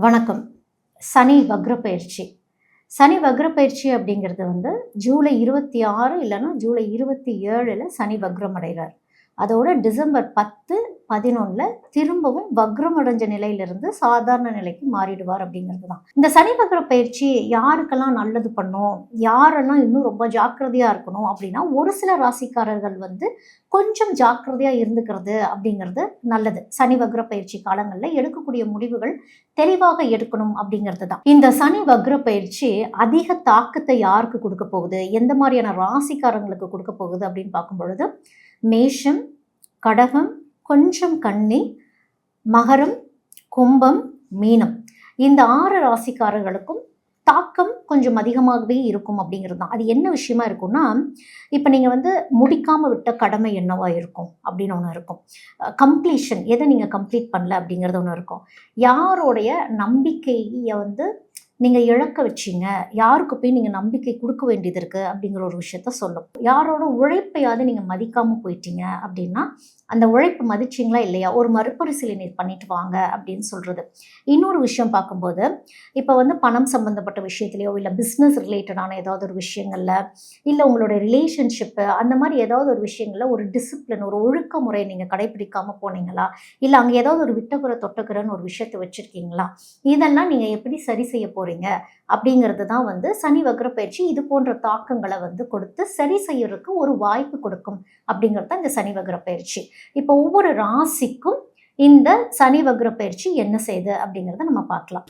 வணக்கம். சனி வக்ர பயிற்சி. சனி வக்ர பயிற்சி அப்படிங்கிறது ஜூலை 26 இல்லைன்னா ஜூலை 27ல் சனி வக்ரம் அடைகிறார். அதோட டிசம்பர் 10, 11ல் திரும்பவும் வக்ரம் அடைஞ்ச நிலையிலிருந்து சாதாரண நிலைக்கு மாறிடுவார் அப்படிங்கிறது தான். இந்த சனி வக்ர பயிற்சி யாருக்கெல்லாம் நல்லது பண்ணும், யாரெல்லாம் இன்னும் ரொம்ப ஜாக்கிரதையா இருக்கணும் அப்படின்னா, ஒரு சில ராசிக்காரர்கள் கொஞ்சம் ஜாக்கிரதையா இருந்துக்கிறது அப்படிங்கிறது நல்லது. சனி வக்ர பயிற்சி காலங்களில் எடுக்கக்கூடிய முடிவுகள் தெளிவாக எடுக்கணும் அப்படிங்கிறது தான். இந்த சனி வக்ர பயிற்சி அதிக தாக்கத்தை யாருக்கு கொடுக்க போகுது, எந்த மாதிரியான ராசிக்காரங்களுக்கு கொடுக்க போகுது அப்படின்னு பார்க்கும் பொழுது, மேஷம், கடகம், கொஞ்சம் கன்னி, மகரம், கும்பம், மீனம், இந்த 6 ராசிக்காரர்களுக்கும் தாக்கம் கொஞ்சம் அதிகமாகவே இருக்கும் அப்படிங்கிறது தான். அது என்ன விஷயமா இருக்கும்னா, இப்போ நீங்கள் முடிக்காமல் விட்ட கடமை என்னவா இருக்கும் அப்படின்னு ஒன்று இருக்கும். கம்ப்ளீஷன், எதை நீங்கள் கம்ப்ளீட் பண்ணல அப்படிங்கிறது ஒன்று இருக்கும். யாரோடைய நம்பிக்கையை நீங்கள் இழக்க வச்சிங்க, யாருக்கு போய் நீங்கள் நம்பிக்கை கொடுக்க வேண்டியது இருக்குது அப்படிங்கிற ஒரு விஷயத்த சொல்லும். யாரோட உழைப்பையாவது நீங்கள் மதிக்காமல் போயிட்டீங்க அப்படின்னா, அந்த உழைப்பு மதிச்சிங்களா இல்லையா, ஒரு மறுபரிசீலனை பண்ணிட்டு வாங்க அப்படின்னு சொல்கிறது. இன்னொரு விஷயம் பார்க்கும்போது, இப்போ பணம் சம்மந்தப்பட்ட விஷயத்துலையோ இல்லை பிஸ்னஸ் ரிலேட்டடான ஏதாவது ஒரு விஷயங்களில், இல்லை உங்களோட ரிலேஷன்ஷிப்பு, அந்த மாதிரி ஏதாவது ஒரு விஷயங்களில் ஒரு டிசிப்ளின், ஒரு ஒழுக்க முறை நீங்கள் கடைபிடிக்காமல் போனீங்களா, இல்லை அங்கே ஏதாவது ஒரு விட்டக்குறை தொட்டக்குறைன்னு ஒரு விஷயத்தை வச்சுருக்கீங்களா, இதெல்லாம் நீங்கள் எப்படி சரி செய்ய போகிறீங்க அப்படிங்கிறது தான் சனி வக்ர பயிற்சி இது போன்ற தாக்கங்களை கொடுத்து சரி செய்யறதுக்கு ஒரு வாய்ப்பு கொடுக்கும் அப்படிங்கிறது தான் இந்த சனி வக்ர பயிற்சி. இப்போ ஒவ்வொரு ராசிக்கும் இந்த சனி வக்ர பயிற்சி என்ன செய்யுது அப்படிங்கிறத நம்ம பார்க்கலாம்.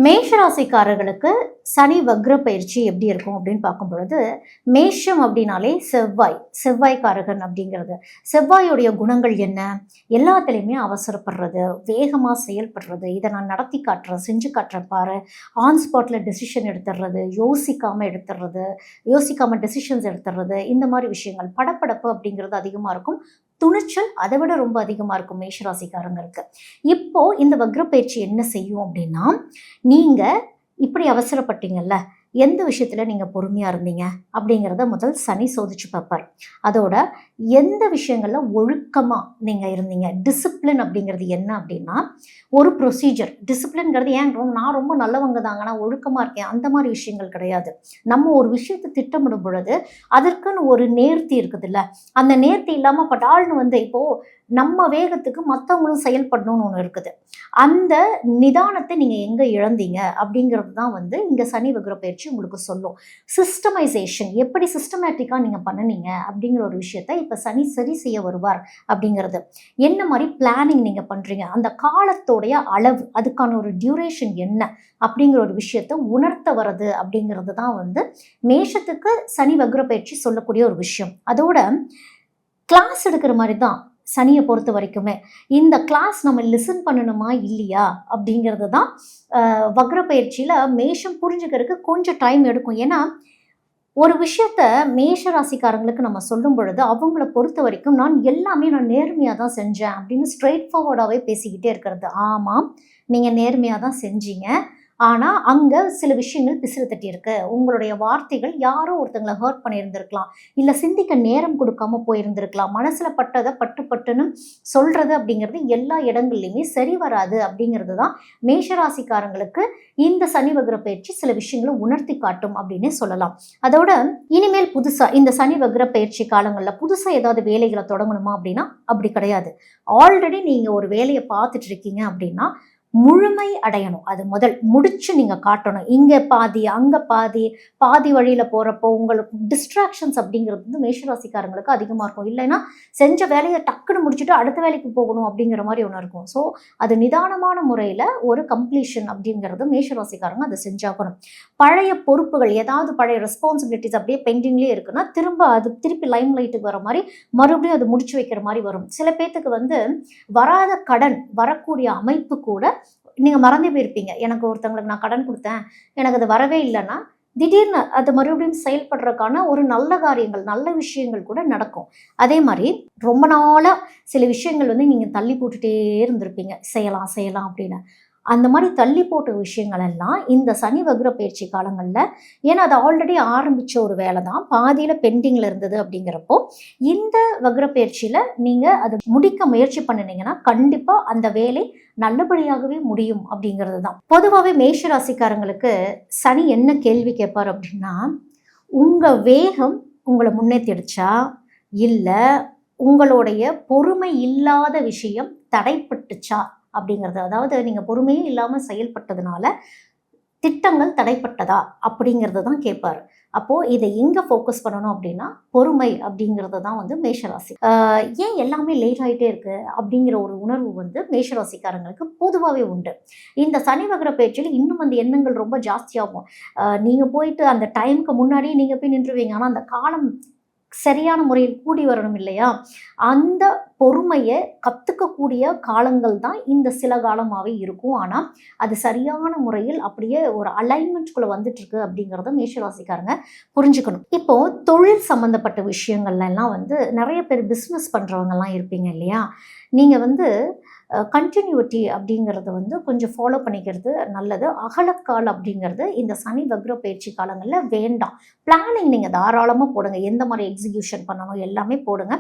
மேஷராசிக்காரர்களுக்கு சனி வக்ர பயிற்சி எப்படி இருக்கும் அப்படின்னு பார்க்கும் பொழுது, மேஷம் அப்படின்னாலே செவ்வாய்க்காரகன் அப்படிங்கிறது. செவ்வாயுடைய குணங்கள் என்ன? எல்லாத்துலேயுமே அவசரப்படுறது, வேகமாக செயல்படுறது, இதை நான் நடத்தி காட்டுறேன், செஞ்சு காட்டுறேன் பாரு, ஆன் ஸ்பாட்டில் டெசிஷன் எடுத்துடுறது, யோசிக்காமல் டெசிஷன்ஸ் எடுத்துடுறது, இந்த மாதிரி விஷயங்கள். படப்படப்பு அப்படிங்கிறது அதிகமாக இருக்கும். துணிச்சல் அதை விட ரொம்ப அதிகமாக இருக்கும் மேஷராசிக்காரங்களுக்கு. இப்போ இந்த வக்ர பயிற்சி என்ன செய்யும் அப்படின்னா, நீங்கள் இப்படி அவசரப்பட்டீங்கல்ல, எந்த விஷயத்தில் நீங்கள் பொறுமையாக இருந்தீங்க அப்படிங்கிறத முதல் சனி சோதிச்சு பார்ப்பார். அதோட எந்த விஷயங்களில் ஒழுக்கமாக நீங்கள் இருந்தீங்க, டிசிப்ளின் அப்படிங்கிறது என்ன அப்படின்னா, ஒரு ப்ரொசீஜர். டிசிப்ளின்ங்கிறது நான் ரொம்ப நல்லவங்க தாங்க, நான் ஒழுக்கமாக இருக்கேன், அந்த மாதிரி விஷயங்கள் கிடையாது. நம்ம ஒரு விஷயத்தை திட்டமிடும் பொழுது அதற்குன்னு ஒரு நேர்த்தி இருக்குதுல்ல, அந்த நேர்த்தி இல்லாமல் பட்டாள்னு இப்போது நம்ம வேகத்துக்கு மற்றவங்களும் செயல்படணும்னு ஒன்று இருக்குது. அந்த நிதானத்தை நீங்கள் எங்கே இழந்தீங்க அப்படிங்கிறது தான் இங்கே சனி வக்ர பயிற்சி உங்களுக்கு சொல்லும். சிஸ்டமைசேஷன், எப்படி சிஸ்டமேட்டிக்காக நீங்கள் பண்ணினீங்க அப்படிங்கிற ஒரு விஷயத்தை இப்போ சனி சரி செய்ய வருவார் அப்படிங்கிறது. என்ன மாதிரி பிளானிங் நீங்கள் பண்ணுறீங்க, அந்த காலத்தோடைய அளவு, அதுக்கான ஒரு டியூரேஷன் என்ன அப்படிங்கிற ஒரு விஷயத்தை உணர்த்த வர்றது அப்படிங்கிறது தான் மேஷத்துக்கு சனி வக்ர பயிற்சி சொல்லக்கூடிய ஒரு விஷயம். அதோட கிளாஸ் எடுக்கிற மாதிரி தான் சனியை பொறுத்த வரைக்குமே. இந்த கிளாஸ் நம்ம லிசன் பண்ணணுமா இல்லையா அப்படிங்கிறது தான் வக்ர பயிற்சியில் மேஷம் புரிஞ்சுக்கிறதுக்கு கொஞ்சம் டைம் எடுக்கும். ஏன்னா ஒரு விஷயத்த மேஷ ராசிக்காரங்களுக்கு நம்ம சொல்லும் பொழுது அவங்கள பொறுத்த வரைக்கும் நான் நேர்மையாக தான் செஞ்சேன் அப்படின்னு ஸ்ட்ரெயிட் ஃபார்வர்டாகவே பேசிக்கிட்டே இருக்கிறது. ஆமாம், நீங்கள் நேர்மையாக தான் செஞ்சீங்க, ஆனால் அங்கே சில விஷயங்கள் பிசிறு தட்டி இருக்கு. உங்களுடைய வார்த்தைகள் யாரோ ஒருத்தங்களை ஹர்ட் பண்ணியிருந்திருக்கலாம், இல்லை சிந்திக்க நேரம் கொடுக்காம போயிருந்திருக்கலாம். மனசில் பட்டதை பட்டுன்னு சொல்கிறது அப்படிங்கிறது எல்லா இடங்கள்லையுமே சரி வராது அப்படிங்கிறது தான் மேஷராசிக்காரங்களுக்கு இந்த சனி வக்ர பயிற்சி சில விஷயங்களை உணர்த்தி காட்டும் அப்படின்னே சொல்லலாம். அதோட இனிமேல் புதுசாக இந்த சனி வக்ர பயிற்சி காலங்களில் புதுசாக ஏதாவது வேலைகளை தொடங்கணுமா அப்படின்னா அப்படி கிடையாது. ஆல்ரெடி நீங்கள் ஒரு வேலையை பார்த்துட்டு இருக்கீங்க அப்படின்னா முழுமை அடையணும். அது முதல் முடிச்சு நீங்க காட்டணும். இங்க பாதி அங்க பாதி, பாதி வழியில போறப்போ உங்களுக்கு டிஸ்ட்ராக்ஷன்ஸ் அப்படிங்கிறது மேஷராசிக்காரங்களுக்கு அதிகமா இருக்கும். இல்லைன்னா செஞ்ச வேலையை டக்குன்னு முடிச்சுட்டு அடுத்த வேலைக்கு போகணும் அப்படிங்கிற மாதிரி ஒன்று இருக்கும். ஸோ அது நிதானமான முறையில் ஒரு கம்ப்ளீஷன் அப்படிங்கிறது மேஷராசிக்காரங்க அதை செஞ்சாகணும். பழைய பொறுப்புகள், ஏதாவது பழைய ரெஸ்பான்சிபிலிட்டிஸ் அப்படியே பெண்டிங்லேயே இருக்குன்னா திருப்பி லைம் லைட்டுக்கு வர மாதிரி மறுபடியும் அது முடிச்சு வைக்கிற மாதிரி வரும். சில பேர்த்துக்கு வராத கடன் வரக்கூடிய அமைப்பு கூட நீங்கள் மறந்தே போயிருப்பீங்க. எனக்கு ஒருத்தவங்களுக்கு நான் கடன் கொடுத்தேன், எனக்கு அது வரவே இல்லைன்னா திடீர்னு அது மறுபடியும் செயல்படுறதுக்கான ஒரு நல்ல காரியங்கள், நல்ல விஷயங்கள் கூட நடக்கும். அதே மாதிரி ரொம்ப நாளாக சில விஷயங்கள் நீங்கள் தள்ளி போட்டுகிட்டே இருந்திருப்பீங்க, செய்யலாம் அப்படின்னு. அந்த மாதிரி தள்ளி போட்ட விஷயங்கள் எல்லாம் இந்த சனி வக்ர பயிற்சி காலங்களில், ஏன்னா அது ஆல்ரெடி ஆரம்பித்த ஒரு வேலை தான், பாதியில் பெண்டிங்கில் இருந்தது அப்படிங்கிறப்போ இந்த வக்ர பயிற்சியில் நீங்கள் அதை முடிக்க முயற்சி பண்ணினீங்கன்னா கண்டிப்பாக அந்த வேலை நல்லபடியாகவே முடியும் அப்படிங்கிறது தான். பொதுவாகவே மேஷராசிக்காரங்களுக்கு சனி என்ன கேள்வி கேட்பார் அப்படின்னா, உங்கள் வேகம் உங்களை முன்னேற்றிடுச்சா, இல்லை உங்களுடைய பொறுமை இல்லாத விஷயம் தடைப்பட்டுச்சா அப்படிங்கிறது. அதாவது நீங்கள் பொறுமையே இல்லாமல் செயல்பட்டதுனால திட்டங்கள் தடைப்பட்டதா அப்படிங்கிறது தான் கேட்பார். அப்போது இதை எங்கே ஃபோக்கஸ் பண்ணணும் அப்படின்னா பொறுமை அப்படிங்கிறது தான் வந்து மேஷராசி. ஏன் எல்லாமே லேட் ஆகிட்டே இருக்கு அப்படிங்கிற ஒரு உணர்வு வந்து மேஷராசிக்காரங்களுக்கு பொதுவாகவே உண்டு. இந்த சனி வக்ர பயிற்சியில் இன்னும் அந்த எண்ணங்கள் ரொம்ப ஜாஸ்தியாகும். நீங்கள் போயிட்டு அந்த டைமுக்கு முன்னாடியே நீங்கள் போய் நின்றுவீங்க, ஆனால் அந்த காலம் சரியான முறையில் கூடி வரணும் இல்லையா? அந்த பொறுமையை கற்றுக்கக்கூடிய காலங்கள் தான் இந்த சில காலமாகவே இருக்கும். ஆனால் அது சரியான முறையில் அப்படியே ஒரு அலைன்மெண்ட்குள்ளே வந்துட்டு இருக்கு அப்படிங்கிறத மேஷராசிக்காரங்க புரிஞ்சுக்கணும். இப்போது தொழில் சம்மந்தப்பட்ட விஷயங்கள்லாம் வந்து நிறைய பேர் பிஸ்னஸ் பண்ணுறவங்கலாம் இருப்பீங்க இல்லையா? நீங்கள் வந்து கண்டினியூட்டி அப்படிங்கிறத வந்து கொஞ்சம் ஃபாலோ பண்ணிக்கிறது நல்லது. அகலக்கால் அப்படிங்கிறது இந்த சனி வக்ர பயிற்சி காலங்களில் வேண்டாம். பிளானிங் நீங்கள் தாராளமாக போடுங்க, எந்த மாதிரி எக்ஸிக்யூஷன் பண்ணணும் எல்லாமே போடுங்க.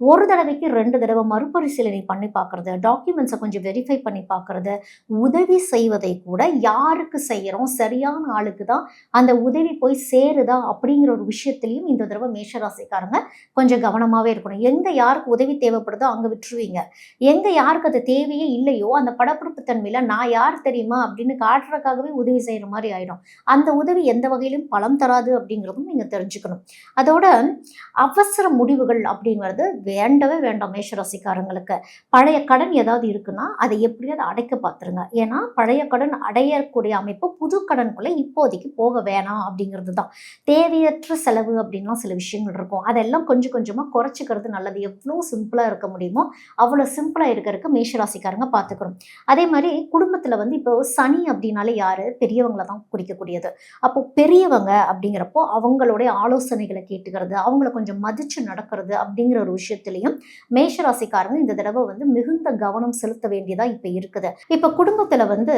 ஒரு தடவைக்கு 2 தடவை மறுபரிசீலனை பண்ணி பார்க்குறது, டாக்குமெண்ட்ஸை கொஞ்சம் வெரிஃபை பண்ணி பார்க்குறது, உதவி செய்வதை கூட யாருக்கு செய்கிறோம், சரியான ஆளுக்கு தான் அந்த உதவி போய் சேருதா அப்படிங்கிற ஒரு விஷயத்துலையும் இந்த தடவை மேஷராசிக்காரங்க கொஞ்சம் கவனமாகவே இருக்கணும். எங்கே யாருக்கு உதவி தேவைப்படுதோ அங்கே விட்டுருவீங்க, எங்கே யாருக்கு அது தேவையே இல்லையோ அந்த படப்பிடிப்பு தன்மையில நான் யார் தெரியுமா அப்படின்னு காட்டுறதுக்காகவே உதவி செய்யற மாதிரி ஆயிடும். அந்த உதவி எந்த வகையிலும் பலம் தராது அப்படிங்கிறதும் நீங்க தெரிஞ்சுக்கணும். அதோட அவசர முடிவுகள் அப்படிங்கிறது வேண்டவே வேண்டாம் மேஷராசிக்காரங்களுக்கு. பழைய கடன் ஏதாவது இருக்குன்னா அதை எப்படியாவது அடைக்க பார்த்துருங்க. ஏன்னா பழைய கடன் அடையக்கூடிய அமைப்பு புது கடனுக்குள்ள இப்போதைக்கு போக வேணாம் அப்படிங்கிறது தான். தேவையற்ற செலவு அப்படின்லாம் சில விஷயங்கள் இருக்கும், அதெல்லாம் கொஞ்சம் கொஞ்சமா குறைச்சிக்கிறது நல்லது. எவ்வளோ சிம்பிளா இருக்க முடியுமோ அவ்வளோ சிம்பிளா இருக்கிறதுக்கு மேஷராசிக்காரங்க பார்த்துக்கணும். அதே மாதிரி குடும்பத்துல வந்து இப்போ சனி அப்படின்னாலே யாரு, பெரியவங்களை தான் குறிக்கக்கூடியது. அப்போ பெரியவங்க அப்படிங்கிறப்போ அவங்களுடைய ஆலோசனைகளை கேட்டுக்கிறது, அவங்கள கொஞ்சம் மதிச்சு நடக்கிறது அப்படிங்கிற ஒரு விஷயத்திலையும் மேஷராசிக்காரங்க இந்த தடவை வந்து மிகுந்த கவனம் செலுத்த வேண்டியதா இப்ப இருக்குது. இப்ப குடும்பத்துல வந்து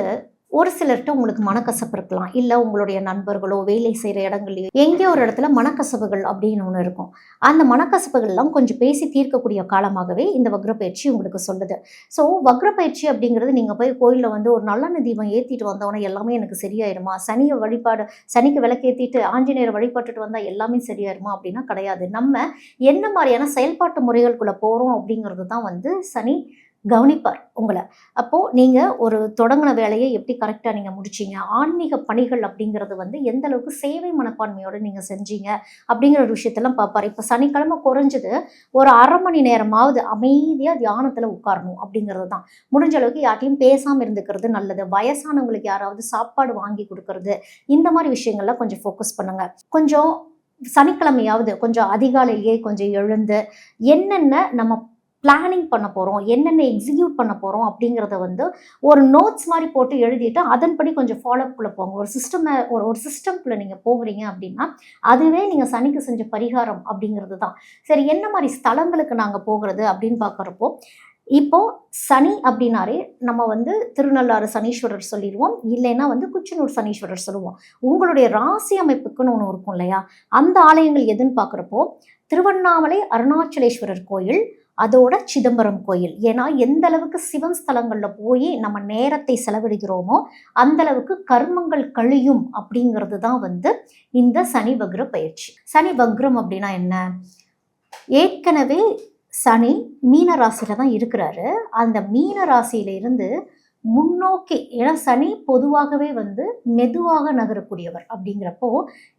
ஒரு சிலர்கிட்ட உங்களுக்கு மனக்கசப்பு இருக்கலாம், இல்லை உங்களுடைய நண்பர்களோ வேலை செய்கிற இடங்கள்லையோ எங்கேயோ ஒரு இடத்துல மனக்கசப்புகள் அப்படின்னு ஒன்று இருக்கும். அந்த மனக்கசப்புகள்லாம் கொஞ்சம் பேசி தீர்க்கக்கூடிய காலமாகவே இந்த வக்ர பயிற்சி உங்களுக்கு சொல்லுது. ஸோ வக்ர பயிற்சி அப்படிங்கிறது நீங்கள் போய் கோயிலில் வந்து ஒரு நல்லெண்ணெய் தீபம் ஏற்றிட்டு வந்தோன்னே எல்லாமே எனக்கு சரியாயிருமா, சனியை வழிபாடு சனிக்கு விளக்கேற்றிட்டு ஆஞ்சநேயரை வழிபட்டுட்டு வந்தால் எல்லாமே சரியாயிருமா அப்படின்னா கிடையாது. நம்ம என்ன மாதிரியான செயல்பாட்டு முறைகளுக்குள்ளே போகிறோம் அப்படிங்கிறது தான் வந்து சனி கவனிப்பார் உங்களை. அப்போது நீங்கள் ஒரு தொடங்கின வேலையை எப்படி கரெக்டாக நீங்கள் முடிச்சிங்க, ஆன்மீக பணிகள் அப்படிங்கிறது வந்து எந்த அளவுக்கு சேவை மனப்பான்மையோடு நீங்கள் செஞ்சீங்க அப்படிங்கிற ஒரு விஷயத்தெல்லாம் பார்ப்பார். இப்போ சனிக்கிழமை குறைஞ்சது ஒரு 1/2 மணி நேரமாவது அமைதியாக தியானத்தில் உட்காரணும் அப்படிங்கிறது தான். முடிஞ்ச அளவுக்கு யார்ட்டையும் பேசாமல் இருந்துக்கிறது நல்லது. வயசானவங்களுக்கு யாராவது சாப்பாடு வாங்கி கொடுக்கறது, இந்த மாதிரி விஷயங்கள்லாம் கொஞ்சம் ஃபோக்கஸ் பண்ணுங்க. கொஞ்சம் சனிக்கிழமையாவது கொஞ்சம் அதிகாலையிலேயே கொஞ்சம் எழுந்து என்னென்ன நம்ம பிளானிங் பண்ண போகிறோம், என்னென்ன எக்ஸிக்யூட் பண்ண போகிறோம் அப்படிங்கிறத வந்து ஒரு நோட்ஸ் மாதிரி போட்டு எழுதிட்டு அதன்படி கொஞ்சம் ஃபாலோஅப்குள்ளே போங்க. ஒரு சிஸ்டம்குள்ளே நீங்கள் போகிறீங்க அப்படின்னா அதுவே நீங்கள் சனிக்கு செஞ்ச பரிகாரம் அப்படிங்கிறது தான். சரி, என்ன மாதிரி ஸ்தலங்களுக்கு நாங்கள் போகிறது அப்படின்னு பார்க்குறப்போ, இப்போ சனி அப்படின்னாலே நம்ம வந்து திருநள்ளாறு சனீஸ்வரர் சொல்லிடுவோம், இல்லைன்னா வந்து குச்சனூர் சனீஸ்வரர் சொல்லுவோம். உங்களுடைய ராசி அமைப்புக்குன்னு ஒன்று இருக்கும் இல்லையா, அந்த ஆலயங்கள் எதுன்னு பார்க்குறப்போ திருவண்ணாமலை அருணாச்சலேஸ்வரர் கோயில், அதோட சிதம்பரம் கோயில். ஏன்னா எந்த அளவுக்கு சிவன் ஸ்தலங்களில் போய் நம்ம நேரத்தை செலவிடுகிறோமோ அந்த அளவுக்கு கர்மங்கள் கழியும் அப்படிங்கிறது தான் வந்து இந்த சனி வக்ர பயிற்சி. சனி வக்ரம் அப்படின்னா என்ன? ஏற்கனவே சனி மீன ராசியில தான் இருக்கிறாரு. அந்த மீன ராசியில இருந்து முன்னோக்கி, ஏன்னா சனி பொதுவாகவே வந்து மெதுவாக நகரக்கூடியவர் அப்படிங்கிறப்போ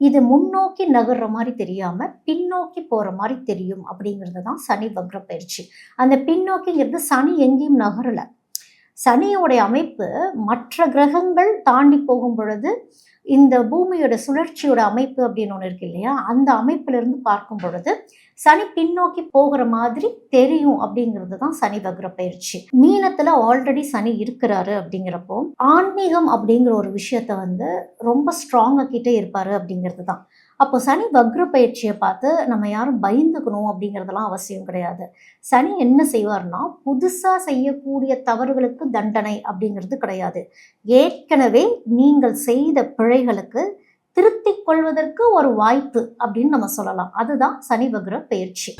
இது முன்னோக்கி நகர்ற மாதிரி தெரியாம பின்னோக்கி போற மாதிரி தெரியும் அப்படிங்கிறது தான் சனி வக்ர பயிற்சி. அந்த பின்னோக்கிங்கிறது சனி எங்கேயும் நகரல. சனியோடைய அமைப்பு மற்ற கிரகங்கள் தாண்டி போகும் பொழுது இந்த பூமியோட சுழற்சியோட அமைப்பு அப்படின்னு ஒன்று இருக்கு இல்லையா, அந்த அமைப்புல இருந்து பார்க்கும் பொழுது சனி பின்னோக்கி போகிற மாதிரி தெரியும் அப்படிங்கிறது தான் சனி வக்ர பயிற்சி. மீனத்துல ஆல்ரெடி சனி இருக்கிறாரு அப்படிங்கிறப்போ ஆன்மீகம் அப்படிங்கிற ஒரு விஷயத்த வந்து ரொம்ப ஸ்ட்ராங் ஆக்கிட்டே இருப்பாரு அப்படிங்கிறது தான். அப்போ சனி வக்ர பயிற்சியை பார்த்து நம்ம யாரும் பயந்துக்கணும் அப்படிங்கிறதெல்லாம் அவசியம் கிடையாது. சனி என்ன செய்வார்னா, புதுசாக செய்யக்கூடிய தவறுகளுக்கு தண்டனை அப்படிங்கிறது கிடையாது. ஏற்கனவே நீங்கள் செய்த பிழைகளுக்கு திருத்திக் கொள்வதற்கு ஒரு வாய்ப்பு அப்படின்னு நம்ம சொல்லலாம். அதுதான் சனி வக்ர பயிற்சி.